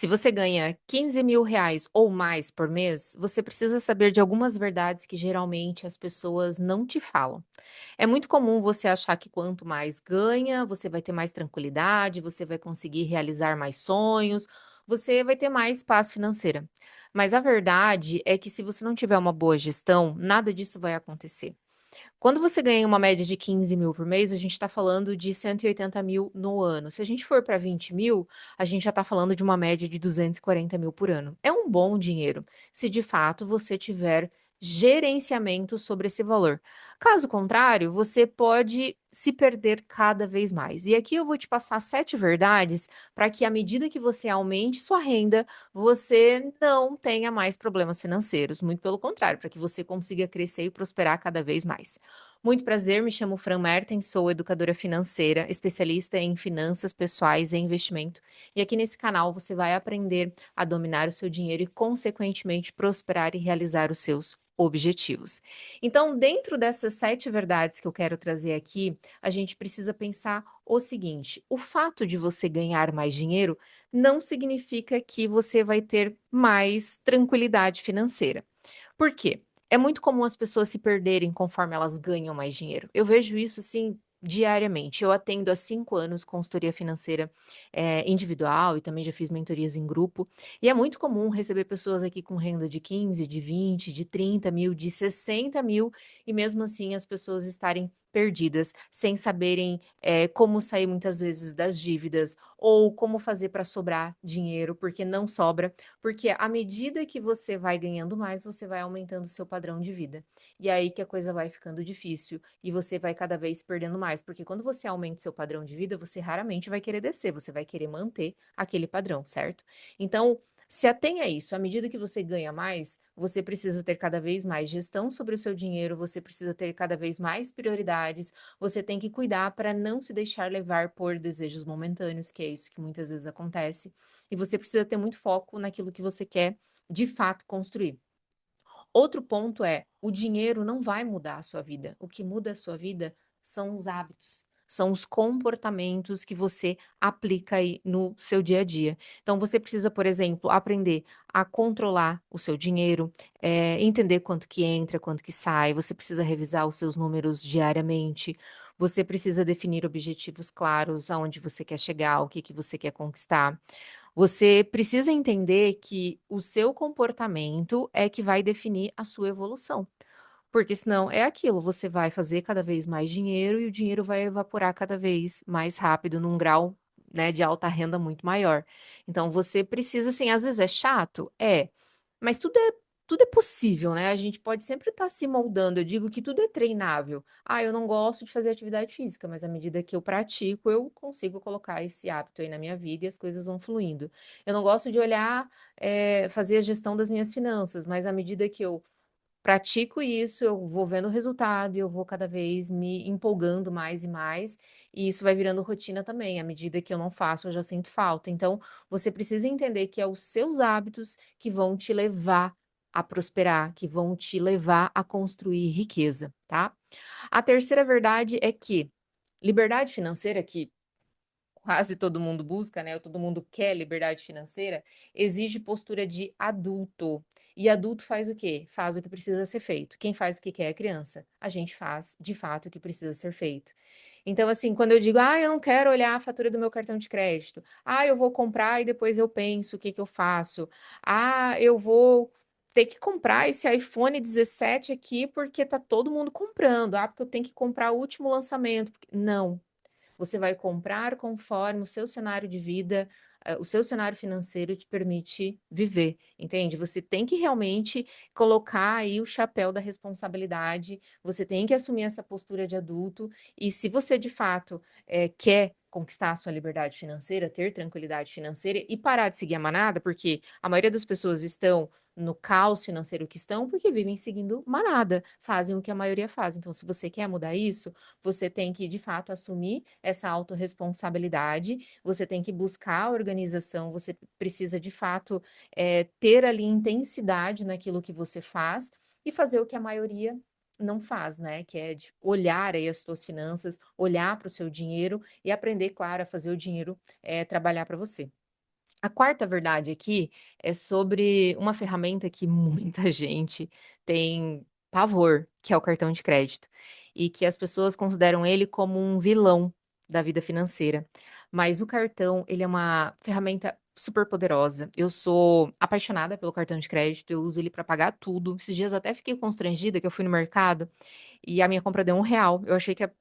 Se você ganha R$ 15.000 ou mais por mês, você precisa saber de algumas verdades que geralmente as pessoas não te falam. É muito comum você achar que quanto mais ganha, você vai ter mais tranquilidade, você vai conseguir realizar mais sonhos, você vai ter mais paz financeira. Mas a verdade é que se você não tiver uma boa gestão, nada disso vai acontecer. Quando você ganha uma média de 15.000 por mês, a gente está falando de 180.000 no ano. Se a gente for para 20.000, a gente já está falando de uma média de 240.000 por ano. É um bom dinheiro, se de fato você tiver gerenciamento sobre esse valor. Caso contrário, você pode se perder cada vez mais. E aqui eu vou te passar 7 verdades para que, à medida que você aumente sua renda, você não tenha mais problemas financeiros. Muito pelo contrário, para que você consiga crescer e prosperar cada vez mais. Muito prazer, me chamo Fran Mertens, sou educadora financeira, especialista em finanças pessoais e investimento. E aqui nesse canal você vai aprender a dominar o seu dinheiro e, consequentemente, prosperar e realizar os seus objetivos. Então, dentro dessas 7 verdades que eu quero trazer aqui, a gente precisa pensar o seguinte: o fato de você ganhar mais dinheiro não significa que você vai ter mais tranquilidade financeira. Por quê? É muito comum as pessoas se perderem conforme elas ganham mais dinheiro. Eu vejo isso, assim, diariamente. Eu atendo há 5 anos consultoria financeira, individual e também já fiz mentorias em grupo, e é muito comum receber pessoas aqui com renda de 15, de 20, de 30.000, de 60.000 e mesmo assim as pessoas estarem perdidas, sem saberem, como sair muitas vezes das dívidas ou como fazer para sobrar dinheiro, porque não sobra. Porque à medida que você vai ganhando mais, você vai aumentando o seu padrão de vida. E é aí que a coisa vai ficando difícil e você vai cada vez perdendo mais, porque quando você aumenta o seu padrão de vida, você raramente vai querer descer, você vai querer manter aquele padrão, certo? Então, se atenha a isso, à medida que você ganha mais, você precisa ter cada vez mais gestão sobre o seu dinheiro, você precisa ter cada vez mais prioridades, você tem que cuidar para não se deixar levar por desejos momentâneos, que é isso que muitas vezes acontece. E você precisa ter muito foco naquilo que você quer de fato construir. Outro ponto é, o dinheiro não vai mudar a sua vida. O que muda a sua vida são os hábitos, são os comportamentos que você aplica aí no seu dia a dia. Então você precisa, por exemplo, aprender a controlar o seu dinheiro, entender quanto que entra, quanto que sai. Você precisa revisar os seus números diariamente. Você precisa definir objetivos claros, aonde você quer chegar, o que que você quer conquistar. Você precisa entender que o seu comportamento é que vai definir a sua evolução, porque senão é aquilo, você vai fazer cada vez mais dinheiro e o dinheiro vai evaporar cada vez mais rápido num grau, né, de alta renda muito maior. Então você precisa, assim, às vezes é chato? É, mas tudo é possível, né, a gente pode sempre estar se moldando, eu digo que tudo é treinável. "Ah, eu não gosto de fazer atividade física, mas à medida que eu pratico, eu consigo colocar esse hábito aí na minha vida e as coisas vão fluindo. Eu não gosto de olhar, fazer a gestão das minhas finanças, mas à medida que eu pratico isso, eu vou vendo o resultado e eu vou cada vez me empolgando mais e mais, e isso vai virando rotina também, à medida que eu não faço, eu já sinto falta. Então, você precisa entender que é os seus hábitos que vão te levar a prosperar, que vão te levar a construir riqueza, tá? A terceira verdade é que liberdade financeira, que quase todo mundo busca, né, ou todo mundo quer liberdade financeira, exige postura de adulto. E adulto faz o quê? Faz o que precisa ser feito. Quem faz o que quer é a criança. A gente faz, de fato, o que precisa ser feito. Então, assim, quando eu digo: "Ah, eu não quero olhar a fatura do meu cartão de crédito. Ah, eu vou comprar e depois eu penso o que que eu faço. Ah, eu vou ter que comprar esse iPhone 17 aqui porque tá todo mundo comprando. Ah, porque eu tenho que comprar o último lançamento", porque não. Você vai comprar conforme o seu cenário de vida, o seu cenário financeiro te permite viver, entende? Você tem que realmente colocar aí o chapéu da responsabilidade, você tem que assumir essa postura de adulto, e se você de fato, quer conquistar a sua liberdade financeira, ter tranquilidade financeira e parar de seguir a manada, porque a maioria das pessoas estão no caos financeiro que estão, porque vivem seguindo manada, fazem o que a maioria faz. Então, se você quer mudar isso, você tem que, de fato, assumir essa autorresponsabilidade, você tem que buscar a organização, você precisa, de fato, ter ali intensidade naquilo que você faz e fazer o que a maioria não faz, né? Que é de olhar aí as suas finanças, olhar para o seu dinheiro e aprender, claro, a fazer o dinheiro trabalhar para você. A quarta verdade aqui é sobre uma ferramenta que muita gente tem pavor, que é o cartão de crédito, e que as pessoas consideram ele como um vilão da vida financeira. Mas o cartão, ele é uma ferramenta super poderosa. Eu sou apaixonada pelo cartão de crédito, eu uso ele para pagar tudo. Esses dias até fiquei constrangida que eu fui no mercado e a minha compra deu R$ 1. Eu achei que ia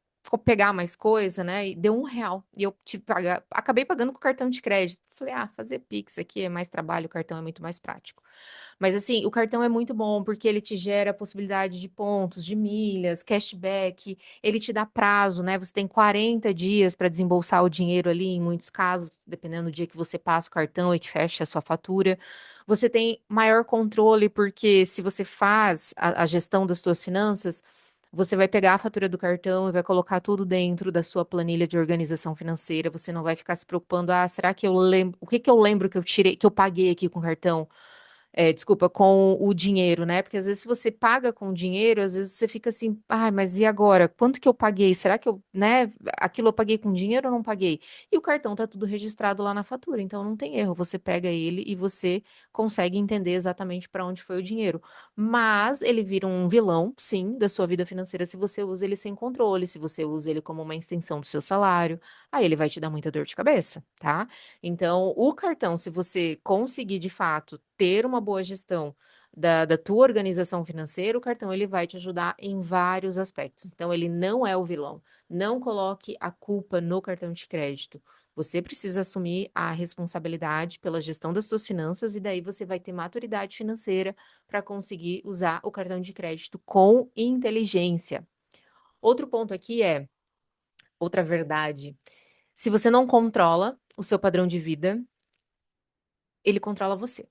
pegar mais coisa, né, e deu R$ 1. E eu tive que pagar acabei pagando com o cartão de crédito. Falei: "Ah, fazer Pix aqui é mais trabalho, o cartão é muito mais prático". Mas assim, o cartão é muito bom, porque ele te gera a possibilidade de pontos, de milhas, cashback, ele te dá prazo, né, você tem 40 dias para desembolsar o dinheiro ali, em muitos casos, dependendo do dia que você passa o cartão e que fecha a sua fatura. Você tem maior controle, porque se você faz a gestão das suas finanças, você vai pegar a fatura do cartão e vai colocar tudo dentro da sua planilha de organização financeira, você não vai ficar se preocupando: "Ah, será que eu lembro o que que eu lembro que eu tirei que eu paguei aqui com o cartão?". Desculpa, com o dinheiro, né, porque às vezes se você paga com dinheiro, às vezes você fica assim: "Ai, mas e agora? Quanto que eu paguei? Será que eu, né, aquilo eu paguei com dinheiro ou não paguei?". E o cartão tá tudo registrado lá na fatura, então não tem erro, você pega ele e você consegue entender exatamente para onde foi o dinheiro. Mas ele vira um vilão, sim, da sua vida financeira se você usa ele sem controle, se você usa ele como uma extensão do seu salário, aí ele vai te dar muita dor de cabeça, tá. Então, o cartão, se você conseguir de fato ter uma boa gestão da tua organização financeira, o cartão ele vai te ajudar em vários aspectos. Então, ele não é o vilão. Não coloque a culpa no cartão de crédito. Você precisa assumir a responsabilidade pela gestão das suas finanças e daí você vai ter maturidade financeira para conseguir usar o cartão de crédito com inteligência. Outro ponto aqui é, outra verdade, se você não controla o seu padrão de vida, ele controla você.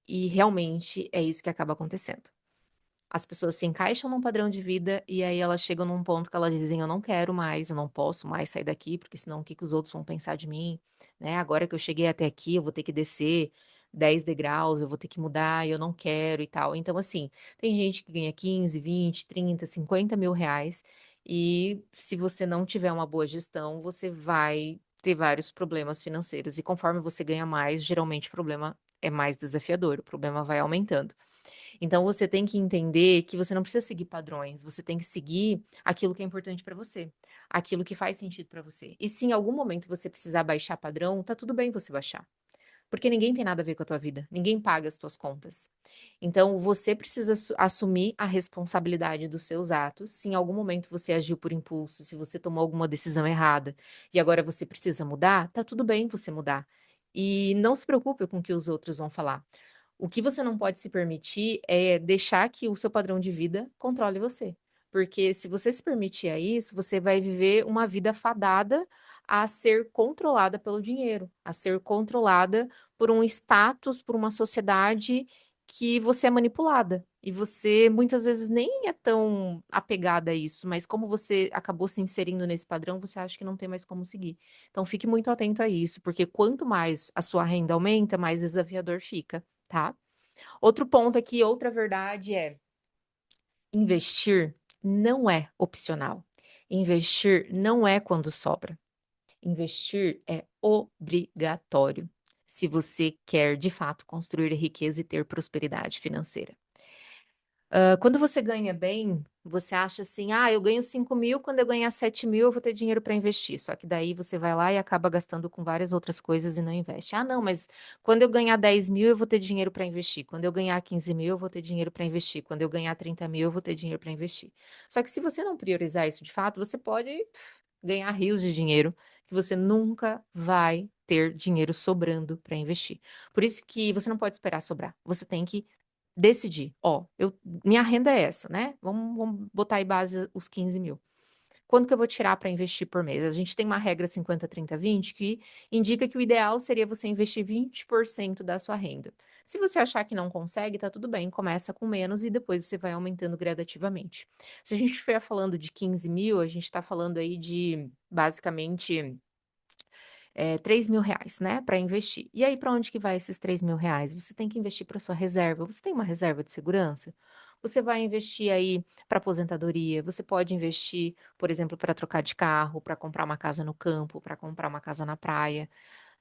E realmente é isso que acaba acontecendo. As pessoas se encaixam num padrão de vida e aí elas chegam num ponto que elas dizem: "Eu não quero mais, eu não posso mais sair daqui, porque senão o que que os outros vão pensar de mim, né, agora que eu cheguei até aqui, eu vou ter que descer 10 degraus, eu vou ter que mudar e eu não quero e tal". Então, assim, tem gente que ganha 15, 20, 30, 50 mil reais e se você não tiver uma boa gestão, você vai ter vários problemas financeiros e conforme você ganha mais, geralmente o problema é mais desafiador, o problema vai aumentando. Então você tem que entender que você não precisa seguir padrões, você tem que seguir aquilo que é importante para você, aquilo que faz sentido para você. E se em algum momento você precisar baixar padrão, tá tudo bem você baixar, porque ninguém tem nada a ver com a tua vida, ninguém paga as tuas contas. Então você precisa assumir a responsabilidade dos seus atos. Se em algum momento você agiu por impulso, se você tomou alguma decisão errada e agora você precisa mudar, tá tudo bem você mudar. E não se preocupe com o que os outros vão falar. O que você não pode se permitir é deixar que o seu padrão de vida controle você. Porque se você se permitir a isso, você vai viver uma vida fadada a ser controlada pelo dinheiro, a ser controlada por um status, por uma sociedade que você é manipulada. E você muitas vezes nem é tão apegada a isso, mas como você acabou se inserindo nesse padrão, você acha que não tem mais como seguir. Então fique muito atento a isso, porque quanto mais a sua renda aumenta, mais desafiador fica. Tá? Outro ponto aqui, outra verdade é: investir não é opcional. Investir não é quando sobra. Investir é obrigatório, se você quer de fato construir riqueza e ter prosperidade financeira. Quando você ganha bem, você acha assim: "Ah, eu ganho 5.000, quando eu ganhar 7.000 eu vou ter dinheiro para investir". Só que daí você vai lá e acaba gastando com várias outras coisas e não investe. "Ah, não, mas quando eu ganhar 10.000 eu vou ter dinheiro para investir. Quando eu ganhar 15.000 eu vou ter dinheiro para investir. Quando eu ganhar 30.000 eu vou ter dinheiro para investir". Só que se você não priorizar isso de fato, você pode ganhar rios de dinheiro, que você nunca vai ter dinheiro sobrando para investir. Por isso que você não pode esperar sobrar, você tem que decidir: "Ó, minha renda é essa, né, vamos botar aí base os 15.000. Quanto que eu vou tirar para investir por mês?". A gente tem uma regra 50, 30, 20 que indica que o ideal seria você investir 20% da sua renda. Se você achar que não consegue, tá tudo bem, começa com menos e depois você vai aumentando gradativamente. Se a gente estiver falando de 15.000, a gente está falando aí de basicamente R$ 3.000, né, para investir. E aí para onde que vai esses R$ 3.000? Você tem que investir para sua reserva. Você tem uma reserva de segurança? Você vai investir aí para aposentadoria, você pode investir, por exemplo, para trocar de carro, para comprar uma casa no campo, para comprar uma casa na praia.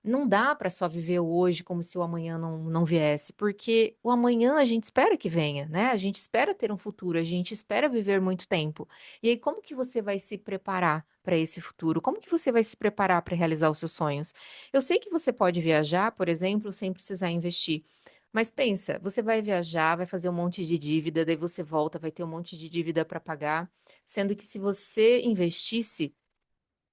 Não dá para só viver o hoje como se o amanhã não viesse, porque o amanhã a gente espera que venha, né, a gente espera ter um futuro, a gente espera viver muito tempo. E aí como que você vai se preparar para esse futuro? Como que você vai se preparar para realizar os seus sonhos? Eu sei que você pode viajar, por exemplo, sem precisar investir, mas pensa, você vai viajar, vai fazer um monte de dívida, daí você volta, vai ter um monte de dívida para pagar, sendo que se você investisse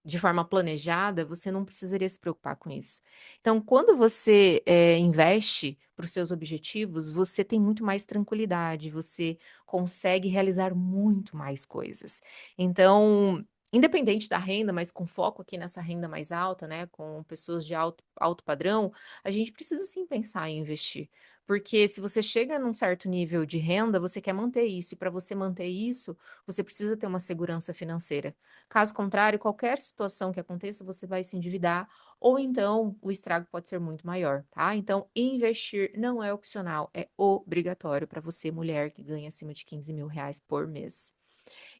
de forma planejada, você não precisaria se preocupar com isso. Então, quando você, investe para os seus objetivos, você tem muito mais tranquilidade, você consegue realizar muito mais coisas. Então, independente da renda, mas com foco aqui nessa renda mais alta, né, com pessoas de alto padrão, a gente precisa sim pensar em investir. Porque se você chega num certo nível de renda, você quer manter isso, e para você manter isso, você precisa ter uma segurança financeira. Caso contrário, qualquer situação que aconteça, você vai se endividar ou então o estrago pode ser muito maior, tá? Então, investir não é opcional, é obrigatório para você, mulher que ganha acima de R$ 15.000 por mês.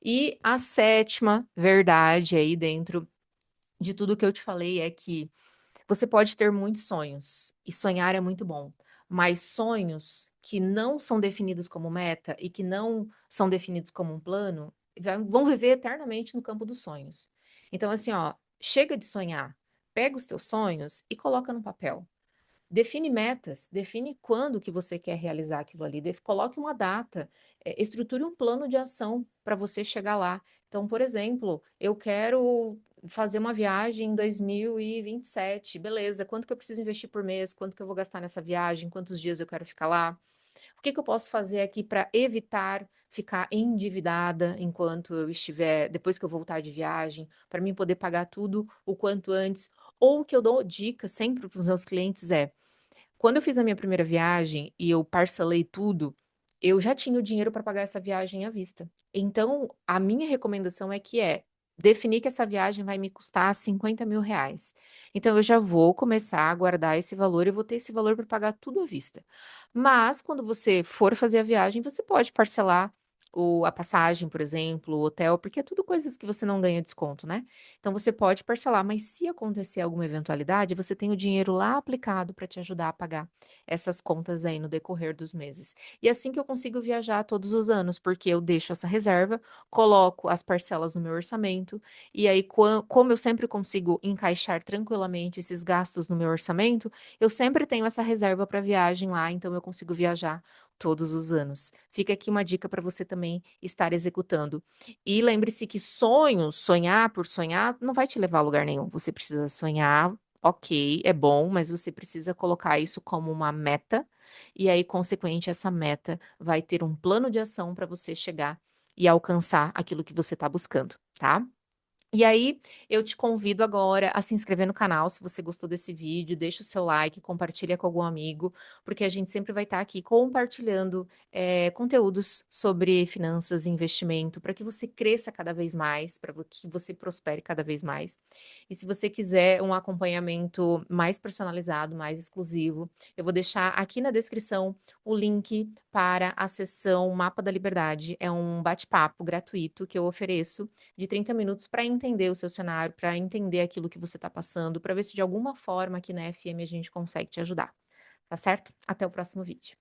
E a sétima verdade aí dentro de tudo que eu te falei é que você pode ter muitos sonhos, e sonhar é muito bom, mas sonhos que não são definidos como meta e que não são definidos como um plano, vão viver eternamente no campo dos sonhos. Então, assim, ó, chega de sonhar, pega os teus sonhos e coloca no papel. Define metas, define quando que você quer realizar aquilo ali, coloque uma data, estruture um plano de ação para você chegar lá. Então, por exemplo, eu quero fazer uma viagem em 2027, beleza, quanto que eu preciso investir por mês, quanto que eu vou gastar nessa viagem, quantos dias eu quero ficar lá, o que que eu posso fazer aqui para evitar ficar endividada enquanto eu estiver depois que eu voltar de viagem, para mim poder pagar tudo o quanto antes. Ou o que eu dou dica sempre para os meus clientes é quando eu fiz a minha primeira viagem e eu parcelei tudo, eu já tinha o dinheiro para pagar essa viagem à vista. Então, a minha recomendação definir que essa viagem vai me custar R$ 50.000. Então, eu já vou começar a guardar esse valor e vou ter esse valor para pagar tudo à vista. Mas, quando você for fazer a viagem, você pode parcelar a passagem, por exemplo, o hotel, porque é tudo coisas que você não ganha desconto, né? Então você pode parcelar, mas se acontecer alguma eventualidade, você tem o dinheiro lá aplicado para te ajudar a pagar essas contas aí no decorrer dos meses. E é assim que eu consigo viajar todos os anos, porque eu deixo essa reserva, coloco as parcelas no meu orçamento, e aí, como eu sempre consigo encaixar tranquilamente esses gastos no meu orçamento, eu sempre tenho essa reserva para viagem lá, então eu consigo viajar todos os anos. Fica aqui uma dica para você também estar executando. E lembre-se que sonhar por sonhar, não vai te levar a lugar nenhum. Você precisa sonhar, ok, é bom, mas você precisa colocar isso como uma meta, e aí, consequente, essa meta vai ter um plano de ação para você chegar e alcançar aquilo que você está buscando, tá? E aí, eu te convido agora a se inscrever no canal, se você gostou desse vídeo, deixa o seu like, compartilha com algum amigo, porque a gente sempre vai estar aqui compartilhando, conteúdos sobre finanças e investimento, para que você cresça cada vez mais, para que você prospere cada vez mais. E se você quiser um acompanhamento mais personalizado, mais exclusivo, eu vou deixar aqui na descrição o link para a sessão Mapa da Liberdade. É um bate-papo gratuito que eu ofereço de 30 minutos para entender o seu cenário, para entender aquilo que você está passando, para ver se de alguma forma aqui na FM a gente consegue te ajudar, tá certo? Até o próximo vídeo.